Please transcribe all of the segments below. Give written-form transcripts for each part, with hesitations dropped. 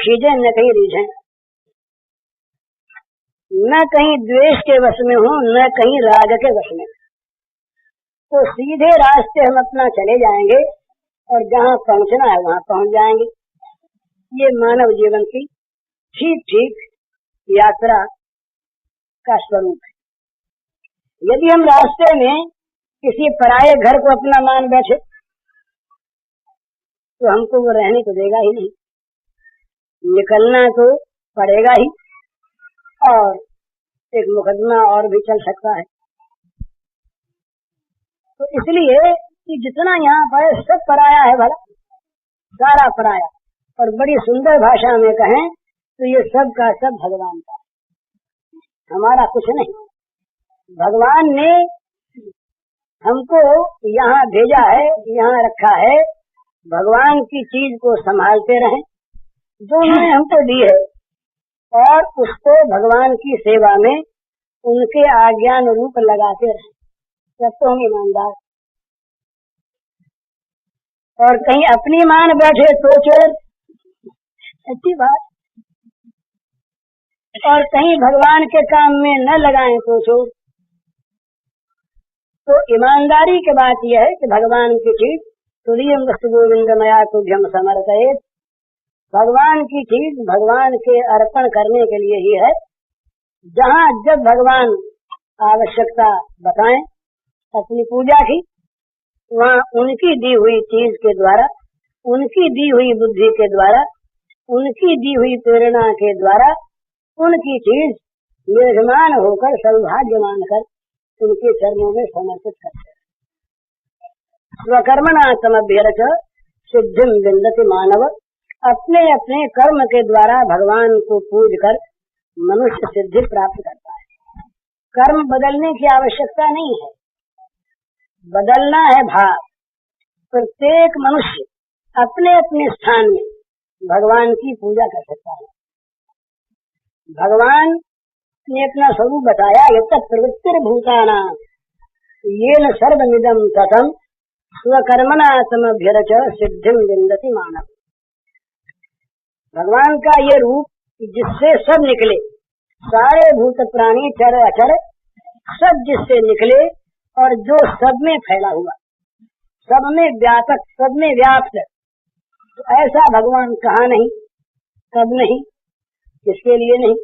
खींचे न कहीं रीझे, न कहीं द्वेष के वश में हूँ न कहीं राग के वश में। तो सीधे रास्ते हम अपना चले जाएंगे और जहाँ पहुँचना है वहाँ पहुँच जाएंगे। ये मानव जीवन की ठीक ठीक यात्रा का स्वरूप है। यदि हम रास्ते में किसी पराये घर को अपना मान बैठे तो हमको वो रहने को देगा ही नहीं, निकलना तो पड़ेगा ही, और एक मुकदमा और भी चल सकता है। तो इसलिए कि जितना यहाँ पर सब पराया है, भला सारा पराया, और बड़ी सुंदर भाषा में कहें तो ये सब का सब भगवान का, हमारा कुछ नहीं। भगवान ने हमको यहाँ भेजा है, यहाँ रखा है, भगवान की चीज को संभालते रहें जो उन्होंने हमको दी है, और उसको भगवान की सेवा में उनके आज्ञान रूप लगाते रहें। तब तो हम ईमानदार। और कहीं अपनी मान बैठे तो चोर, अच्छी बात, और कहीं भगवान के काम में न लगाएं तो चोर। तो ईमानदारी की बात यह है कि भगवान की चीज तुरीयम वस्तु गोविंद मया तुभ्यम समर्पयेत्, भगवान की चीज भगवान के अर्पण करने के लिए ही है। जहाँ जब भगवान आवश्यकता बताएं अपनी पूजा की, वहाँ उनकी दी हुई चीज के द्वारा, उनकी दी हुई बुद्धि के द्वारा, उनकी दी हुई प्रेरणा के द्वारा उनकी चीज निर्माण होकर सौभाग्य मानकर उनके चरणों में समर्पित करते हैं। स्वकर्मणा समभ्यर्च सिद्धिं विन्दति मानव, अपने अपने कर्म के द्वारा भगवान को पूज कर मनुष्य सिद्धि प्राप्त करता है। कर्म बदलने की आवश्यकता नहीं है, बदलना है भाव। प्रत्येक मनुष्य अपने अपने स्थान में भगवान की पूजा कर सकता है। भगवान ने अपना स्वरूप बताया, यत् प्रवृत्तिर्भूतानां येन सर्वमिदं ततं स्वकर्मणा समभ्यर्च सिद्धिं विन्दति मानव। भगवान का ये रूप जिससे सब निकले, सारे भूत प्राणी चर अचर सब जिससे निकले, और जो सब में फैला हुआ, सब में व्यापक, सब में व्याप्त, तो ऐसा भगवान कहाँ नहीं, कब नहीं, किसके लिए नहीं,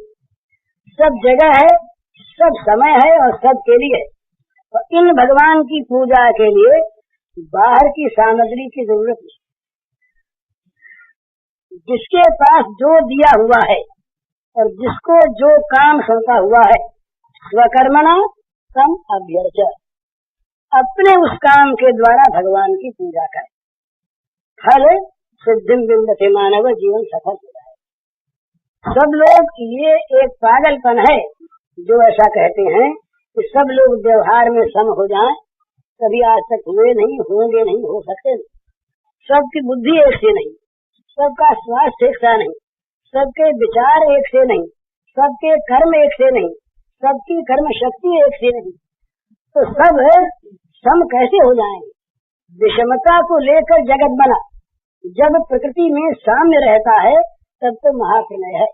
सब जगह है, सब समय है और सब के लिए। और इन भगवान की पूजा के लिए बाहर की सामग्री की जरूरत नहीं। जिसके पास जो दिया हुआ है और जिसको जो काम सौंपा हुआ है, स्वकर्मणा सम अभ्यर्च, अपने उस काम के द्वारा भगवान की पूजा करें, फल सिद्धिं विन्दति मानव, जीवन सफल हो जाए। सब लोग, ये एक पागलपन है जो ऐसा कहते हैं कि सब लोग व्यवहार में सम हो जाएं, कभी आज तक हुए नहीं, होंगे नहीं, हो सकते नहीं। सबकी बुद्धि एक से नहीं, सबका स्वास्थ्य एक सा नहीं, सबके विचार एक से नहीं, सबके कर्म एक से नहीं, सबकी कर्म शक्ति एक से नहीं, तो सब सम कैसे हो जाएंगे? विषमता को लेकर जगत बना। जब प्रकृति में साम्य रहता है तब तो महाप्रलय है,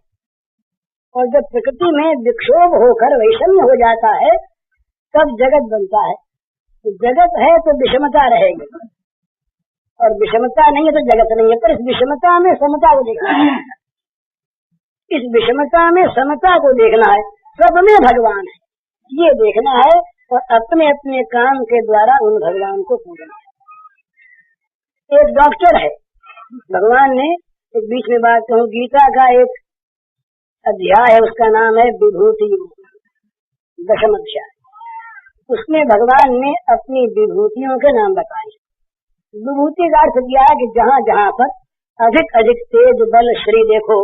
और जब प्रकृति में विक्षोभ होकर वैषम्य हो जाता है तब जगत बनता है। तो जगत है तो विषमता रहेगी, और विषमता नहीं है तो जगत नहीं है। पर इस विषमता में समता को देखना है, इस विषमता में समता को देखना है, सब में भगवान है ये देखना है, और अपने अपने काम के द्वारा उन भगवान को पूजना है। एक डॉक्टर है, भगवान ने एक बीच में बात कहूँ, गीता का एक अध्याय है, उसका नाम है विभूति दशम अध्याय। उसमें भगवान ने अपनी विभूतियों के नाम बताए। विभूति का अर्थ किया है कि जहाँ जहाँ पर अधिक अधिक तेज बल श्री देखो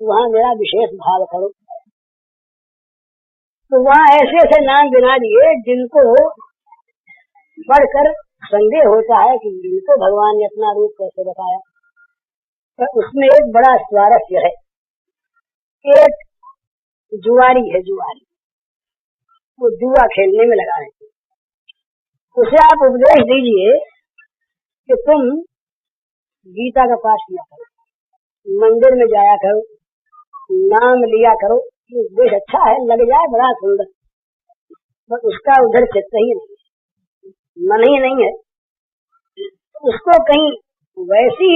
वहाँ मेरा विशेष भाव करो। तो वहाँ ऐसे ऐसे नाम गिना दिए जिनको पढ़कर संदेह होता है कि इनको भगवान ने अपना रूप कैसे बताया। तो उसमें एक बड़ा स्वारस्य है। एक जुआरी है, जुआरी, वो जुआ खेलने में लगा है। उसे आप उपदेश दीजिए कि तुम गीता का पाठ किया करो, मंदिर में जाया करो, नाम लिया करो, देश अच्छा है, लग जाए बड़ा सुंदर, बस उसका उधर चित्त ही नहीं, मन ही नहीं है। उसको कहीं वैसी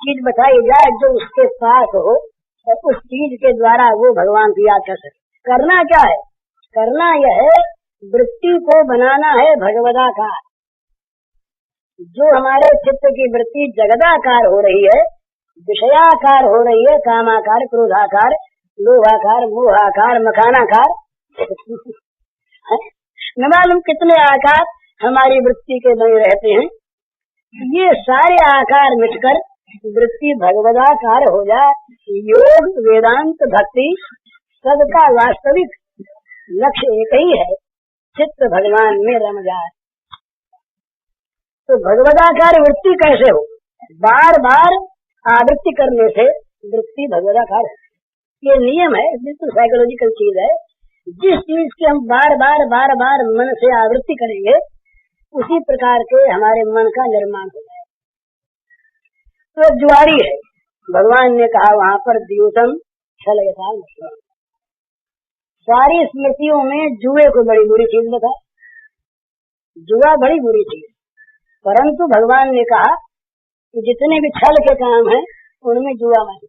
चीज बताई जाए जो उसके पास हो और उस चीज के द्वारा वो भगवान की याद कर सके। करना क्या है? करना यह है, वृत्ति को बनाना है भगवदाकार। जो हमारे चित्त की वृत्ति जगदाकार हो रही है, विषयाकार हो रही है, कामाकार, क्रोधाकार, लोभाकार, मोहाकार, मकानाकार, न मालूम कितने आकार हमारी वृत्ति के बने रहते हैं। ये सारे आकार मिटकर वृत्ति भगवदाकार हो जाए। योग, वेदांत, भक्ति सबका वास्तविक लक्ष्य एक ही है, चित्त भगवान में रम जाए। तो भगवदाकार वृत्ति कैसे हो? बार बार आवृत्ति करने से वृत्ति भगवदाकार है। ये नियम है, बिल्कुल साइकोलॉजिकल चीज है। जिस चीज की हम बार बार मन से आवृत्ति करेंगे, उसी प्रकार के हमारे मन का निर्माण हो जाए। तो जुआरी है, भगवान ने कहा वहाँ पर द्यूतम छलयता। सारी स्मृतियों में जुए को बड़ी बुरी चीज बता, जुआ बड़ी बुरी चीज, परंतु भगवान ने कहा कि जितने भी छल के काम हैं उनमें जुआ नहीं।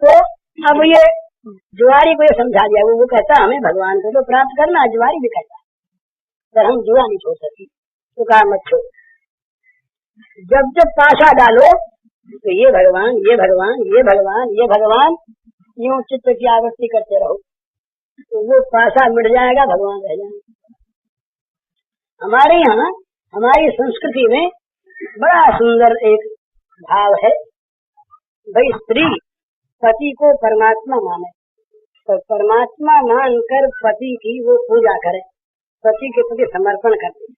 तो अब ये जुआरी को ये समझा दिया, वो कहता हमें भगवान को तो प्राप्त करना, जुआरी भी कहता पर हम जुआ नहीं छोड़ सकते। तो कहा मत छोड़, जब जब पाशा डालो तो ये भगवान, ये भगवान, ये भगवान, ये भगवान, यूं चित्त की आवृत्ति करते रहो, तो वो पाशा मिट जाएगा, भगवान रह जाएंगे। हमारे यहाँ हमारी संस्कृति में बड़ा सुंदर एक भाव है, भाई स्त्री पति को परमात्मा माने, तो परमात्मा मानकर पति की वो पूजा करे, पति के प्रति समर्पण करते।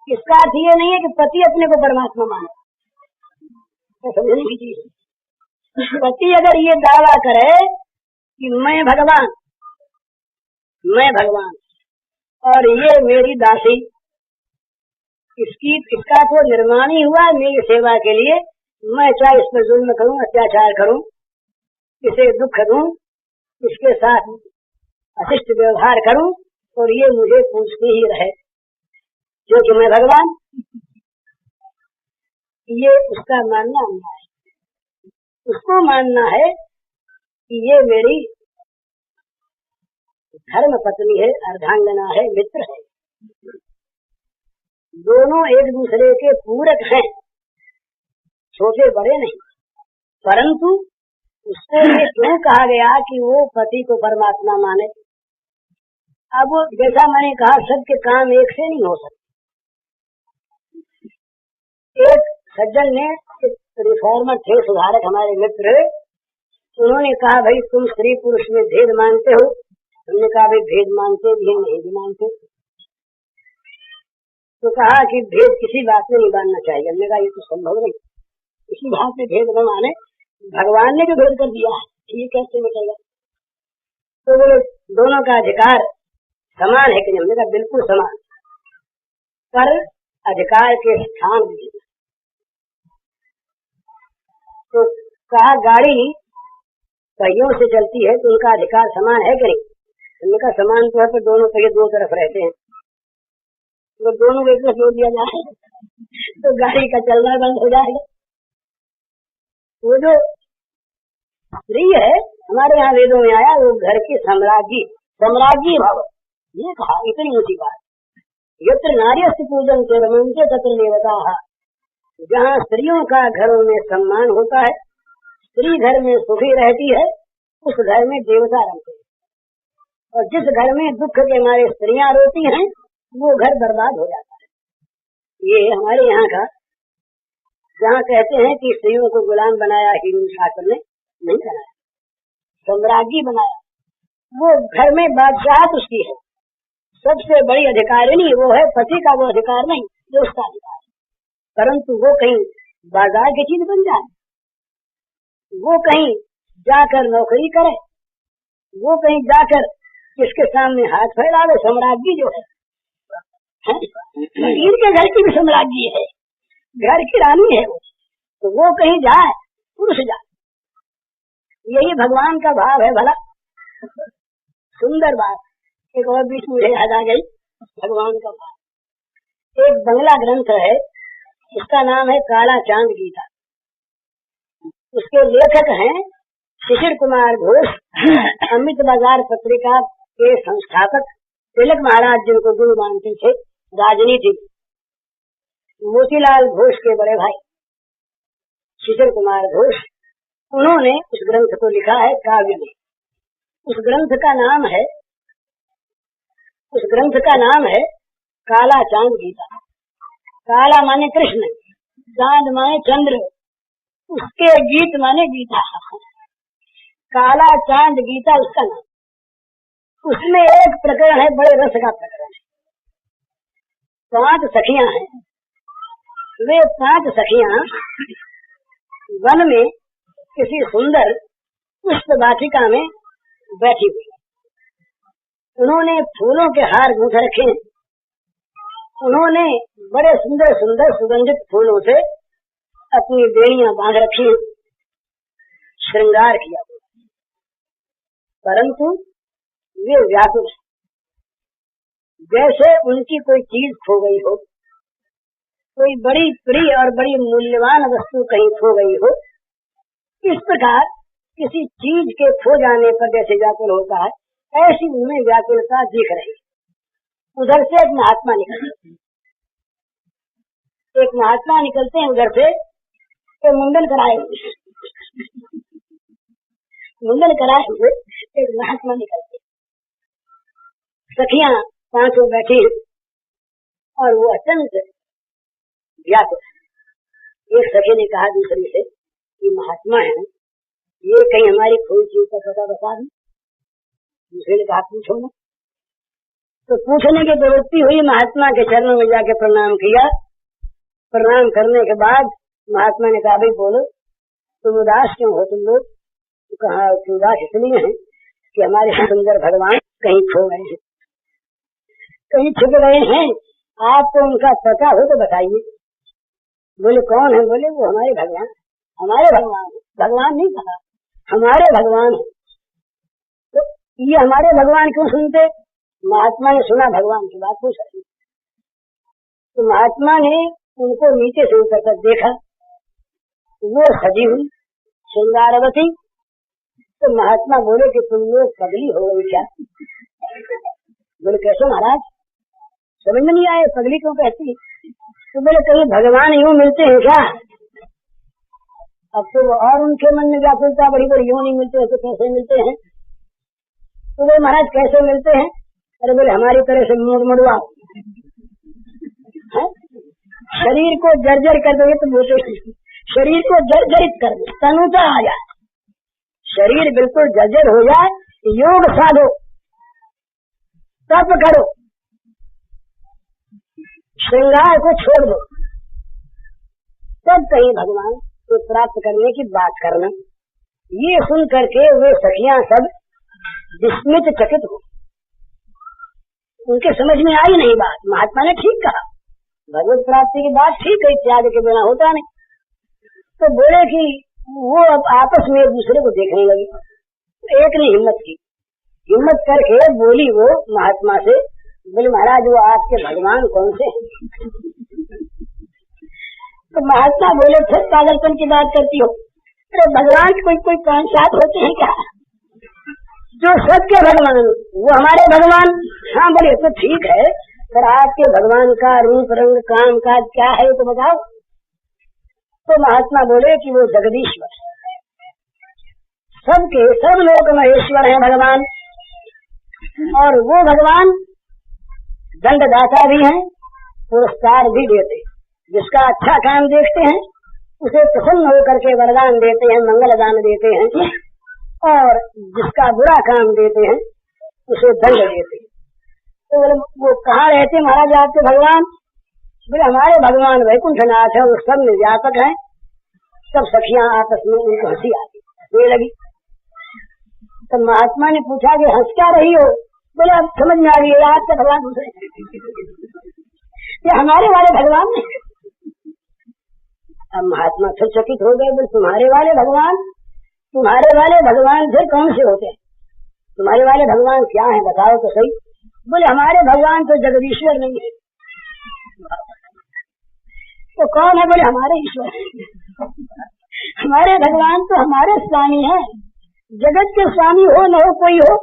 इसका अर्थ ये नहीं है कि पति अपने को परमात्मा माने, तो समझने की चीज है। पति अगर ये दावा करे कि मैं भगवान और ये मेरी दासी, इसका तो निर्माण ही हुआ मेरी सेवा के लिए, मैं चाहे इस पर जुल्म करूं, अत्याचार करूं, इसे दुख दूं, इसके साथ अशिष्ट व्यवहार करूं, और ये मुझे पूछते ही रहे क्योंकि मैं भगवान, ये उसका मानना नहीं है। उसको मानना है कि ये मेरी धर्म पत्नी है, अर्धांगना है, मित्र है, दोनों एक दूसरे के पूरक हैं, छोटे बड़े नहीं। परंतु उसको ये क्यों कहा गया कि वो पति को परमात्मा माने? अब जैसा मैंने कहा, सबके काम एक से नहीं हो सकते। एक सज्जन ने, रिफॉर्मर थे, सुधारक हमारे मित्र, उन्होंने कहा भाई तुम स्त्री पुरुष में भेद मानते हो? हमने कहा भाई भेद मानते भी नहीं भी मानते। तो कहा कि भेद किसी बात में नहीं मानना चाहिए। हमने कहा ये तो संभव नहीं, किसी बात में भेद न माने, भगवान ने भी भेद कर दिया है, ये कैसे मिटेगा? तो बोले दोनों का अधिकार समान है कि नहीं? हमने कहा बिल्कुल समान, पर अधिकार के स्थान भी। तो कहा गाड़ी पहियों से चलती है तो उनका अधिकार समान है कि नहीं? हमने कहा समान तो है, पर दोनों पहिए दो तरफ रहते हैं, तो दोनों को एक तरफ जोड़ दिया जाए तो गाड़ी का चलना बंद हो जाएगा। वो जो स्त्री है, हमारे यहाँ वेदों में आया, वो घर की सम्राज्ञी भाव, ये कहा इतनी ऊंची बात। यत्र नार्यस्य पूजन के रमन्ते तत्र देवताः, जहाँ स्त्रियों का घरों में सम्मान होता है, स्त्री घर में सुखी रहती है, उस घर में देवता रहते हैं। और जिस घर में दुख के मारे स्त्रियां रोती हैं, वो घर बर्बाद हो जाता है। ये हमारे यहाँ का, जहाँ कहते हैं कि स्त्रियों को गुलाम बनाया हिंदू शास्त्र ने, नहीं बनाया, सम्राज्ञी बनाया। वो घर में बादशाहत उसकी है, सबसे बड़ी अधिकारिणी वो है, पति का वो अधिकार नहीं जो उसका अधिकार है। परंतु वो कहीं बाजार की चीज बन जाए, वो कहीं जाकर नौकरी करे, वो कहीं जाकर किसके सामने हाथ फैलावे, सम्राज्ञी जो है, फकीर के घर की भी सम्राज्ञी है, घर की रानी है वो, तो वो कहीं जाए, पुरुष जाए, यही भगवान का भाव है। भला सुंदर बात। एक और बीच मुझे याद आ गई, भगवान का भाव। एक बंगला ग्रंथ है, इसका नाम है काला चांद गीता। उसके लेखक हैं शिशिर कुमार घोष, अमृत बाजार पत्रिका के संस्थापक, तिलक महाराज जिनको गुरु मानते थे राजनीति, मोतीलाल घोष के बड़े भाई शिशिर कुमार घोष, उन्होंने उस ग्रंथ को लिखा है काव्य में। उस ग्रंथ का नाम है काला चांद गीता। काला माने कृष्ण, चांद माने चंद्र, उसके गीत माने गीता। काला चांद गीता उसका नाम। उसमें एक प्रकरण है, बड़े रस का प्रकरण है। 5 सखियां हैं। वे 5 सखियां वन में किसी सुंदर पुष्प वाटिका में बैठी हुई। उन्होंने फूलों के हार गूंथ रखे। उन्होंने बड़े सुंदर सुंदर सुगंधित फूलों से अपनी बेड़ियां बांध रखी, श्रृंगार किया। परंतु वे व्याकुल, जैसे उनकी कोई चीज खो गई हो, कोई बड़ी प्रिय और बड़ी मूल्यवान वस्तु कहीं खो गई हो। इस प्रकार किसी चीज के खो जाने पर जैसे व्याकुल होता है, ऐसी उनमें व्याकुलता दिख रही। उधर से एक महात्मा निकलते हैं उधर से, तो मुंडन कराए हुए एक महात्मा निकलते। सखियां 5 बैठी और वो अत्यंत व्याकुल। एक सखी ने कहा दूसरी से कि महात्मा है, ये कहीं हमारी कोई चीज का पता बता दें। दूसरे ने कहा पूछो ना। तो पूछने की प्रवृत्ति हुई, महात्मा के चरणों में जाके प्रणाम किया। प्रणाम करने के बाद महात्मा ने कहा भाई बोलो, तुम उदास क्यों हो तुम लोग? कहा उदास इसलिए है कि हमारे सुंदर भगवान कहीं खो गए हैं, कहीं छुप गए हैं। आपको उनका पता हो तो बताइए। बोले कौन है? बोले वो हमारे भगवान भगवान नहीं कहा, हमारे भगवान है। तो ये हमारे भगवान क्यों सुनते? महात्मा ने सुना भगवान की बात पूछ रही। तो महात्मा ने उनको नीचे से ऊपर तक देखा, वो सजी हुई श्रृंगारवती। तो महात्मा बोले कि तुम लोग पगली हो गई क्या? बोले कैसे महाराज, समझ में नहीं आए, पगली क्यों कहती? तो बोले कहीं भगवान यूं मिलते हैं क्या? अब तो और उनके मन में व्याकुलता बड़ी बड़ी, यूं नहीं मिलते तो कैसे मिलते हैं? तो बोले महाराज कैसे मिलते हैं? अरे बोले हमारी तरह से मुड़वा शरीर को जर्जर कर दो। तो बोलते शरीर को जर्जरित कर दो, तनुता आ जाए, शरीर बिल्कुल जर्जर हो जाए, योग साधो, तप करो, श्रृंगार को छोड़ दो, तब कहीं भगवान को प्राप्त करने की बात करना। ये सुन करके वे सखियां सब विस्मित चकित हो, उनके समझ में आई नहीं बात। महात्मा ने ठीक कहा, भगवत प्राप्ति की बात ठीक है, त्याग के बिना होता नहीं। तो बोले कि वो अब आपस में एक दूसरे को देखने लगी। एक ने हिम्मत करके बोली वो महात्मा से, बोले महाराज वो आपके भगवान कौन से हैं? तो महात्मा बोले फिर पागलपन की बात करती हो? अरे भगवान कोई 5-7 होते हैं क्या? जो सबके भगवान वो हमारे भगवान। हाँ बोले तो ठीक है, पर आपके भगवान का रूप रंग काम काज क्या है तो बताओ। तो महात्मा बोले कि वो जगदीश्वर, सबके सब लोक महेश्वर है भगवान। और वो भगवान दंडदाता भी हैं, पुरस्कार भी देते। जिसका अच्छा काम देखते हैं उसे प्रसन्न होकर के वरदान देते हैं, मंगल दान देते हैं, और जिसका बुरा काम देते हैं उसे दंड देते हैं। तो वो कहाँ रहते महाराज आपके भगवान? बोले हमारे भगवान वैकुंठनाथ है, वो सब में व्यापक है। सब सखियां आपस में उनको हंसी आती लगी। तो महात्मा ने पूछा कि हंस क्या रही हो? बोले अब समझ में आ गई, आपके भगवान दूसरे ये हमारे वाले भगवान नहीं। अब महात्मा फिर चकित हो गए, बोले तुम्हारे वाले भगवान फिर कौन से होते हैं? तुम्हारे वाले भगवान क्या है बताओ तो सही। बोले हमारे भगवान तो जगदीश्वर नहीं है। तो कौन है? बोले हमारे ईश्वर। हमारे भगवान तो हमारे स्वामी है, जगत के स्वामी हो न हो कोई हो।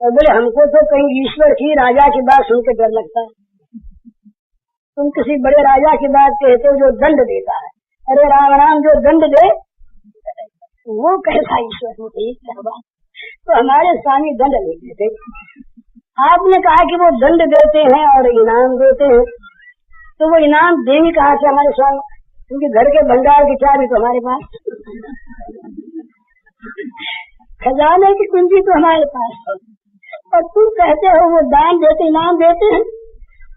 और बोले हमको तो कहीं ईश्वर की राजा की बात सुन के डर लगता है। तुम किसी बड़े राजा की बात कहते हो जो दंड देता है, अरे राम राम, जो दंड दे वो कैसा ईश्वर हो? तो हमारे स्वामी दंड नहीं देते। आपने कहा कि वो दंड देते हैं और इनाम देते हैं, तो वो इनाम देंगे कहाँ से हमारे स्वामी? क्योंकि घर के भंडार की चाबी तो हमारे पास, खजाने की कुंजी तो हमारे पास है। और तुम कहते हो वो दान देते, इनाम देते हैं,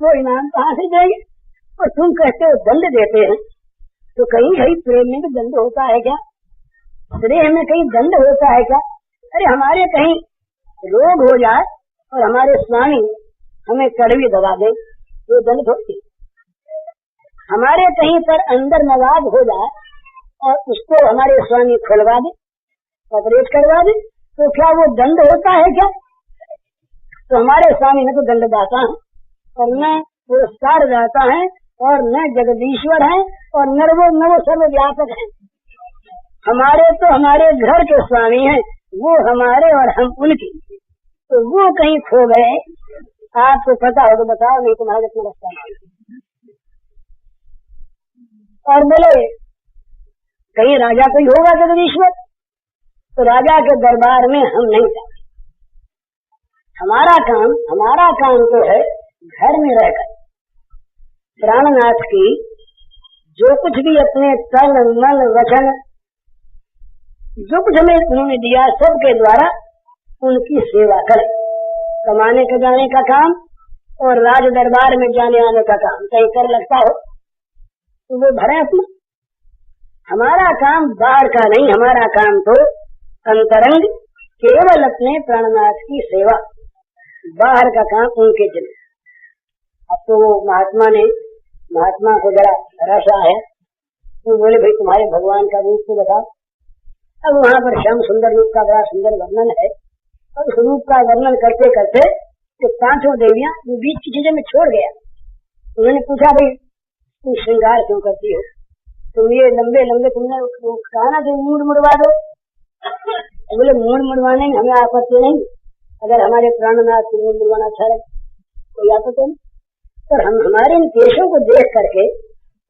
वो इनाम कहाँ से देंगे? और तुम कहते हो दंड देते हैं। तो कहीं प्रेम में दंड होता है क्या? स्नेह में कहीं दंड होता है क्या? अरे हमारे कहीं रोग हो जाए और हमारे स्वामी हमें कड़वी दवा दे, वो दंड होती। हमारे कहीं पर अंदर मवाद हो जाए और उसको हमारे स्वामी खुलवा दे, ऑपरेट करवा दे, तो क्या वो दंड होता है क्या? तो हमारे स्वामी न तो दंडदाता है और न पुरस्कार दाता है और न जगदीश्वर है और न वो सर्वव्यापक है। हमारे तो हमारे घर के स्वामी हैं, वो हमारे और हम उनकी। तो वो कहीं खो गए, आपको पता हो तो बताओ, नहीं तुम्हारा कितना लगता है। और बोले कहीं राजा कोई होगा जगदीश्वर, तो राजा के दरबार में हम नहीं जाते। हमारा काम तो है घर में रहकर प्राणनाथ की जो कुछ भी अपने तन मन वचन जो कुछ हमें उन्होंने दिया सबके द्वारा उनकी सेवा करें। कमाने का जाने का काम और राज दरबार में जाने आने का काम कहीं कर लगता हो तो वो भरे अपना। हमारा काम बाहर का नहीं, हमारा काम तो अंतरंग केवल अपने प्राणनाथ की सेवा, बाहर का काम उनके चले। अब तो वो महात्मा को जरा रस आया, तो बोले भाई तुम्हारे भगवान का रूप तो बताओ। अब वहाँ पर श्याम सुंदर रूप का बड़ा सुंदर वर्णन है और उस रूप का वर्णन करते करते तो पांचों देवियां वो बीच की चीजें में छोड़ गया। उन्होंने पूछा भाई तुम श्रृंगार क्यों करती हो? तुम ये लंबे लंबे तुमने कहा ना तुम मूड मुड़वा दो। बोले मूड मुड़वाने में हमें आपत्ति नहीं, अगर हमारे प्राणनाथ को मूड मुड़वाना अच्छा लगे कोई आपत्ति नहीं, पर हम हमारे इन केशों को देख करके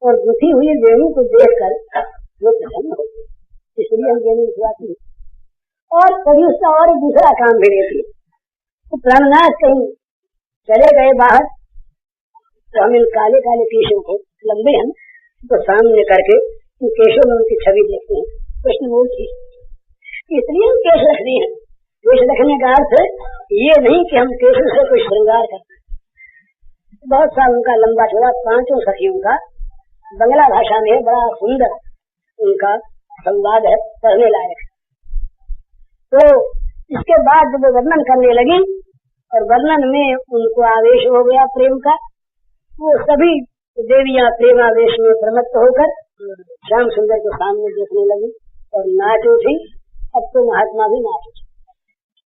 और दुखी हुई देवी को देख कर वो प्रसन्न हो, इसलिए हम देवी विश्वासी। और कभी उसका और दूसरा काम भी रहती है, तो प्राणनाथ कहीं चले गए बाहर तो हम इन काले काले केशों को लंबे हैं तो सामने करके इन केशों में उनकी छवि देखते हैं। कृष्णमूर्ति इसलिए हम केश रख दिए हैं। केश रखने का अर्थ ये नहीं कि हम केशों से कोई श्रृंगार करते। बहुत सा उनका लंबा चौड़ा पांचों सखियों का बंगला भाषा में बड़ा सुंदर उनका संवाद है, पढ़ने लायक। तो इसके बाद जब वो वर्णन करने लगी और वर्णन में उनको आवेश हो गया प्रेम का, वो सभी देवियां प्रेमावेश में प्रमत्त होकर श्याम सुंदर के सामने देखने लगी और नाच उठी। अब तो महात्मा भी नाच